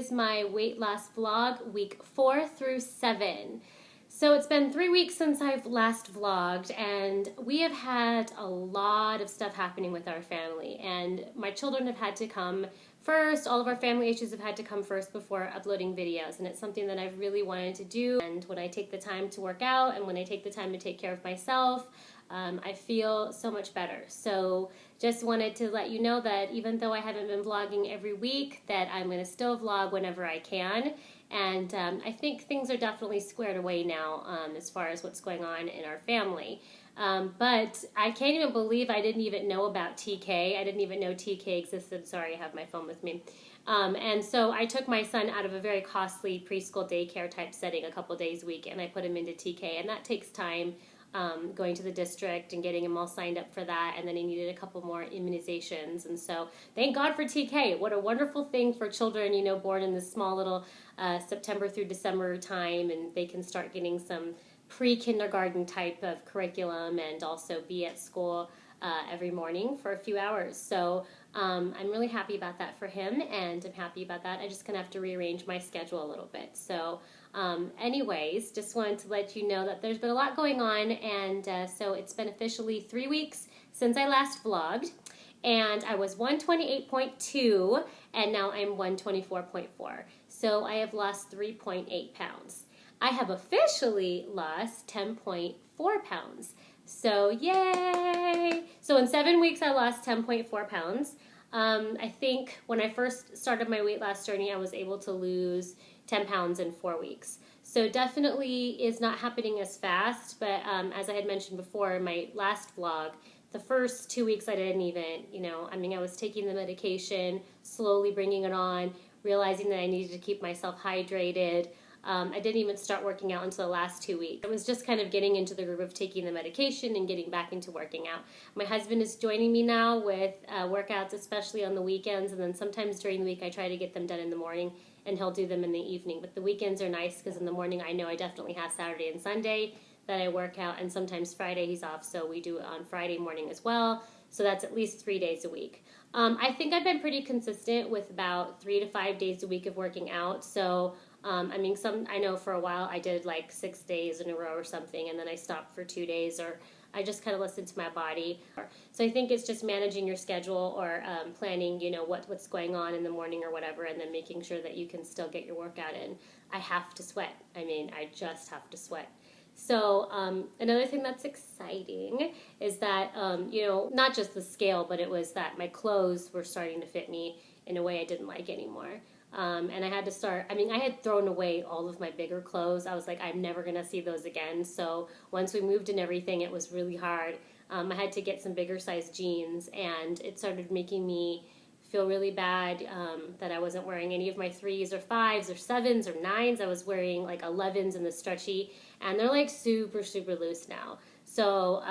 is my weight loss vlog, week 4 through 7. So it's been 3 weeks since I've last vlogged, and we have had a lot of stuff happening with our family, and my children have had to come first. All of our family issues have had to come first before uploading videos, and it's something that I've really wanted to do. And when I take the time to work out and when I take the time to take care of myself, I feel so much better. So just wanted to let you know that even though I haven't been vlogging every week, that I'm going to still vlog whenever I can. And I think things are definitely squared away now as far as what's going on in our family. But I can't even believe I didn't even know about TK. I didn't even know TK existed. Sorry, I have my phone with me. And so I took my son out of a very costly preschool daycare type setting a couple days a week, and I put him into TK, and that takes time. Going to the district and getting him all signed up for that, and then he needed a couple more immunizations, and so thank God for TK. What a wonderful thing for children, you know, born in this small little September through December time, and they can start getting some pre-kindergarten type of curriculum and also be at school every morning for a few hours. So I'm really happy about that for him, and I'm happy about that. I just gonna have to rearrange my schedule a little bit. So anyways, just wanted to let you know that there's been a lot going on, and so it's been officially 3 weeks since I last vlogged, and I was 128.2 and now I'm 124.4. So I have lost 3.8 pounds. I have officially lost 10.4 pounds. So yay! So in 7 weeks I lost 10.4 pounds. I think when I first started my weight loss journey, I was able to lose 10 pounds in 4 weeks. So definitely is not happening as fast, but as I had mentioned before in my last vlog, the first 2 weeks I didn't even, I was taking the medication, slowly bringing it on, realizing that I needed to keep myself hydrated. I didn't even start working out until the last 2 weeks. I was just kind of getting into the groove of taking the medication and getting back into working out. My husband is joining me now with workouts, especially on the weekends, and then sometimes during the week I try to get them done in the morning, and he'll do them in the evening. But the weekends are nice because in the morning I know I definitely have Saturday and Sunday that I work out, and sometimes Friday he's off, so we do it on Friday morning as well. So that's at least 3 days a week. I think I've been pretty consistent with about 3 to 5 days a week of working out. So I know for a while I did like 6 days in a row or something, and then I stopped for 2 days, or I just kind of listened to my body. So I think it's just managing your schedule, or planning, what's going on in the morning or whatever, and then making sure that you can still get your workout in. I have to sweat. I just have to sweat. So another thing that's exciting is that, not just the scale, but it was that my clothes were starting to fit me in a way I didn't like anymore. And I had to start, I had thrown away all of my bigger clothes. I was like, I'm never going to see those again. So once we moved and everything, it was really hard. I had to get some bigger size jeans, and it started making me feel really bad that I wasn't wearing any of my 3s or 5s or 7s or 9s. I was wearing like 11s in the stretchy, and they're like super, super loose now. So,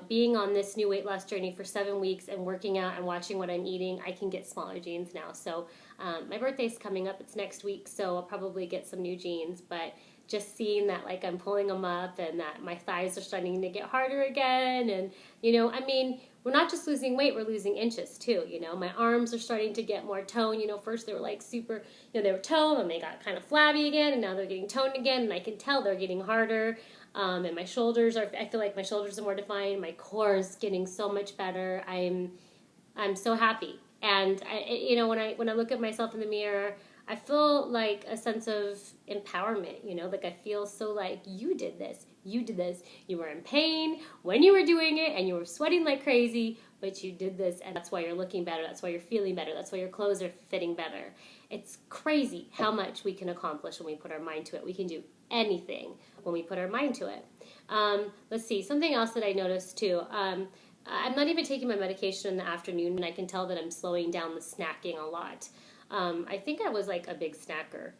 being on this new weight loss journey for 7 weeks and working out and watching what I'm eating, I can get smaller jeans now. So my birthday's coming up. It's next week, so I'll probably get some new jeans. But just seeing that, like, I'm pulling them up and that my thighs are starting to get harder again. And, we're not just losing weight, we're losing inches too. My arms are starting to get more tone. First they were like super, they were toned, and they got kind of flabby again, and now they're getting toned again, and I can tell they're getting harder. And my shoulders I feel like my shoulders are more defined. My core is getting so much better. I'm so happy. And when I look at myself in the mirror, I feel like a sense of empowerment, like I feel so like, you did this, you were in pain when you were doing it, and you were sweating like crazy, but you did this, and that's why you're looking better, that's why you're feeling better, that's why your clothes are fitting better. It's crazy how much we can accomplish when we put our mind to it. We can do anything when we put our mind to it. Let's see, something else that I noticed too. I'm not even taking my medication in the afternoon, and I can tell that I'm slowing down the snacking a lot. I think I was like a big snacker,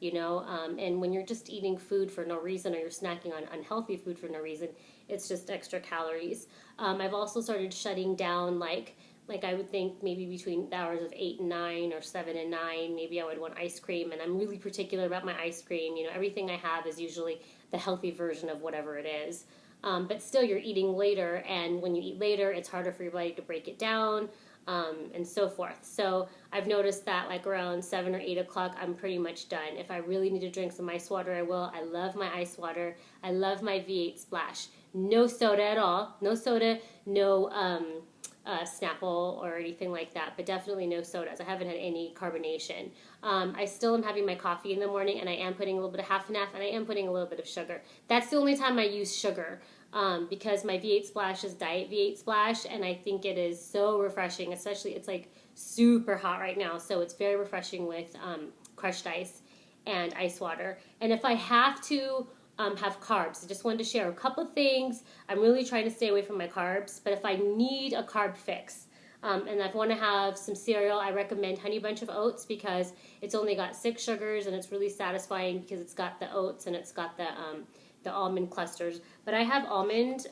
and when you're just eating food for no reason, or you're snacking on unhealthy food for no reason, it's just extra calories. I've also started shutting down, like I would think maybe between the hours of 8 and 9 or 7 and 9, maybe I would want ice cream, and I'm really particular about my ice cream. Everything I have is usually the healthy version of whatever it is. But still, you're eating later, and when you eat later, it's harder for your body to break it down. and so forth. So I've noticed that like around 7 or 8 o'clock, I'm pretty much done. If I really need to drink some ice water, I will. I love my ice water. I love my V8 Splash. No soda at all. No soda, no Snapple or anything like that, but definitely no sodas. I haven't had any carbonation. I still am having my coffee in the morning, and I am putting a little bit of half and half, and I am putting a little bit of sugar. That's the only time I use sugar, because my V8 Splash is Diet V8 Splash, and I think it is so refreshing, especially it's like super hot right now, so it's very refreshing with crushed ice and ice water. And if I have to have carbs, I just wanted to share a couple things. I'm really trying to stay away from my carbs, but if I need a carb fix, and I want to have some cereal, I recommend Honey Bunch of Oats because it's only got 6 sugars and it's really satisfying because it's got the oats and it's got the almond clusters. But I have almond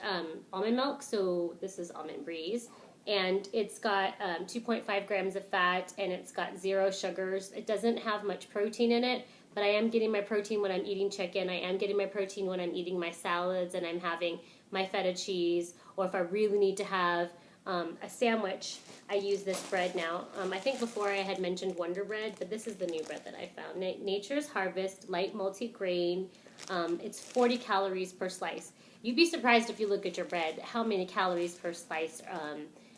milk, so this is Almond Breeze, and it's got 2.5 grams of fat and it's got 0 sugars. It doesn't have much protein in it, but I am getting my protein when I'm eating chicken. I am getting my protein when I'm eating my salads and I'm having my feta cheese, or if I really need to have a sandwich, I use this bread now. I think before I had mentioned Wonder Bread, but this is the new bread that I found. Nature's Harvest Light Multigrain. It's 40 calories per slice. You'd be surprised if you look at your bread how many calories per slice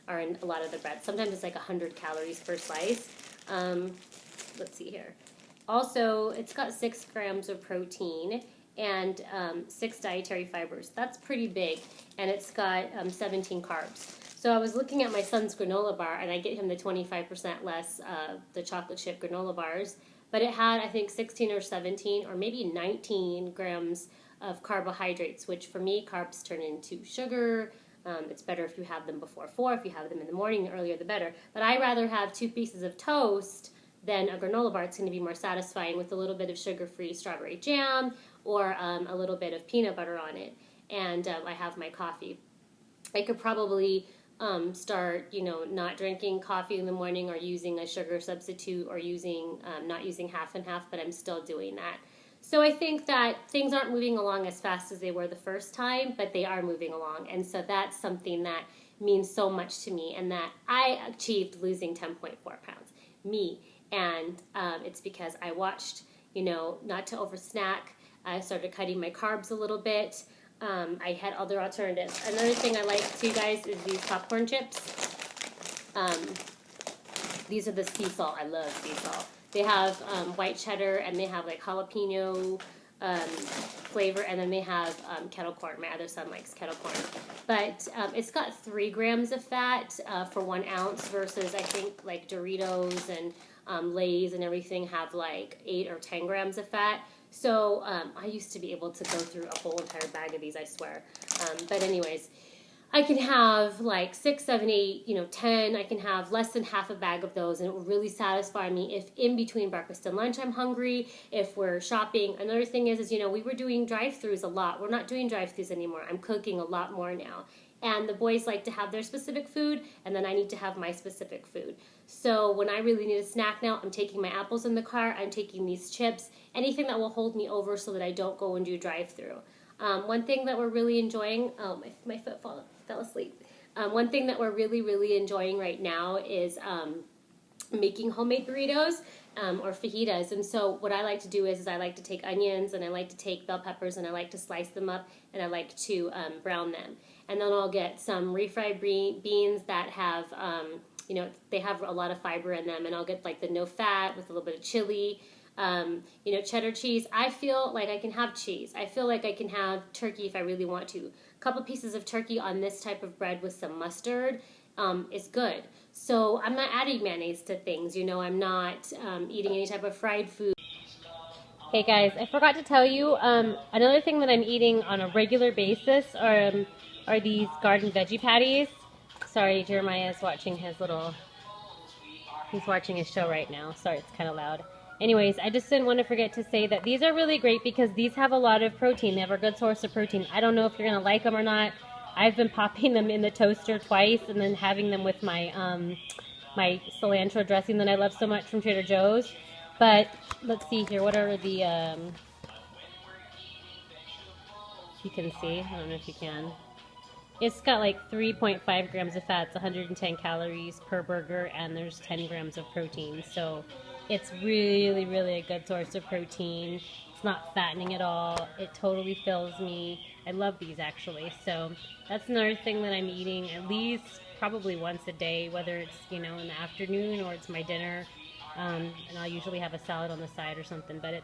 are in a lot of the bread. Sometimes it's like 100 calories per slice. Let's see here. Also, it's got 6 grams of protein and 6 dietary fibers. That's pretty big, and it's got 17 carbs. So I was looking at my son's granola bar, and I get him the 25% less the chocolate chip granola bars, but it had, I think, 16 or 17 or maybe 19 grams of carbohydrates, which for me, carbs turn into sugar. It's better if you have them before 4. If you have them in the morning, the earlier the better. But I rather have 2 pieces of toast than a granola bar. It's going to be more satisfying with a little bit of sugar-free strawberry jam or a little bit of peanut butter on it. And I have my coffee. I could probably start, not drinking coffee in the morning or using a sugar substitute or not using half and half, but I'm still doing that. So I think that things aren't moving along as fast as they were the first time, but they are moving along. And so that's something that means so much to me, and that I achieved losing 10.4 pounds. Me. And it's because I watched, not to over snack. I started cutting my carbs a little bit. I had other alternatives. Another thing I like too, guys, is these popcorn chips. These are the sea salt. I love sea salt. They have white cheddar, and they have like jalapeno flavor, and then they have kettle corn. My other son likes kettle corn. But it's got 3 grams of fat for 1 ounce versus I think like Doritos and Lay's and everything have like 8 or 10 grams of fat. So I used to be able to go through a whole entire bag of these, I swear. But anyways, I can have like 6, 7, 8, 10. I can have less than half a bag of those, and it will really satisfy me if in between breakfast and lunch I'm hungry, if we're shopping. Another thing is we were doing drive-thrus a lot. We're not doing drive-thrus anymore. I'm cooking a lot more now. And the boys like to have their specific food, and then I need to have my specific food. So when I really need a snack now, I'm taking my apples in the car, I'm taking these chips, anything that will hold me over so that I don't go and do drive-thru. One thing that we're really enjoying, my foot fell asleep. One thing that we're really, really enjoying right now is making homemade burritos or fajitas. And so what I like to do is I like to take onions, and I like to take bell peppers, and I like to slice them up, and I like to brown them. And then I'll get some refried beans that have, they have a lot of fiber in them, and I'll get like the no fat with a little bit of chili, cheddar cheese. I feel like I can have cheese. I feel like I can have turkey if I really want to. A couple pieces of turkey on this type of bread with some mustard is good. So I'm not adding mayonnaise to things, I'm not eating any type of fried food. Hey guys, I forgot to tell you, another thing that I'm eating on a regular basis are these garden veggie patties. Sorry, Jeremiah is watching he's watching his show right now. Sorry, it's kind of loud. Anyways, I just didn't want to forget to say that these are really great because these have a lot of protein. They have a good source of protein. I don't know if you're going to like them or not. I've been popping them in the toaster twice and then having them with my my cilantro dressing that I love so much from Trader Joe's. But let's see here. What are the... you can see. I don't know if you can. It's got like 3.5 grams of fat, it's 110 calories per burger, and there's 10 grams of protein. So it's really, really a good source of protein. It's not fattening at all. It totally fills me. I love these actually. So that's another thing that I'm eating at least probably once a day, whether it's, in the afternoon or it's my dinner. And I'll usually have a salad on the side or something. But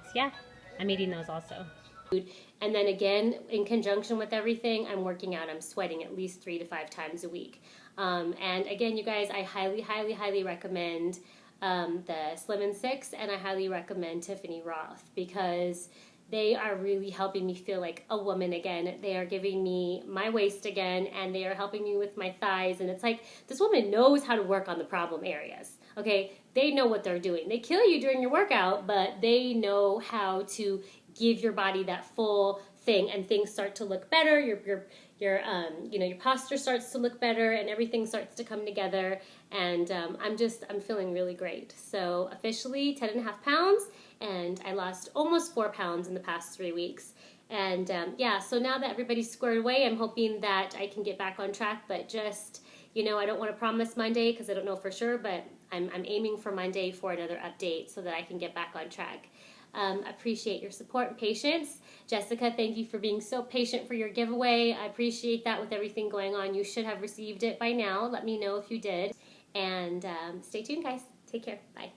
I'm eating those also. And then again, in conjunction with everything, I'm working out. I'm sweating at least 3 to 5 times a week. And again, you guys, I highly, highly, highly recommend the Slim and Six, and I highly recommend Tiffany Roth because they are really helping me feel like a woman again. They are giving me my waist again, and they are helping me with my thighs. And it's like this woman knows how to work on the problem areas. Okay, they know what they're doing. They kill you during your workout, but they know how to give your body that full thing, and things start to look better. Your posture starts to look better, and everything starts to come together. And I'm feeling really great. So officially 10.5 pounds, and I lost almost 4 pounds in the past 3 weeks. And so now that everybody's squared away, I'm hoping that I can get back on track. But just I don't want to promise Monday because I don't know for sure. But I'm aiming for Monday for another update so that I can get back on track. Appreciate your support and patience. Jessica, thank you for being so patient for your giveaway. I appreciate that with everything going on. You should have received it by now. Let me know if you did. And stay tuned, guys. Take care. Bye.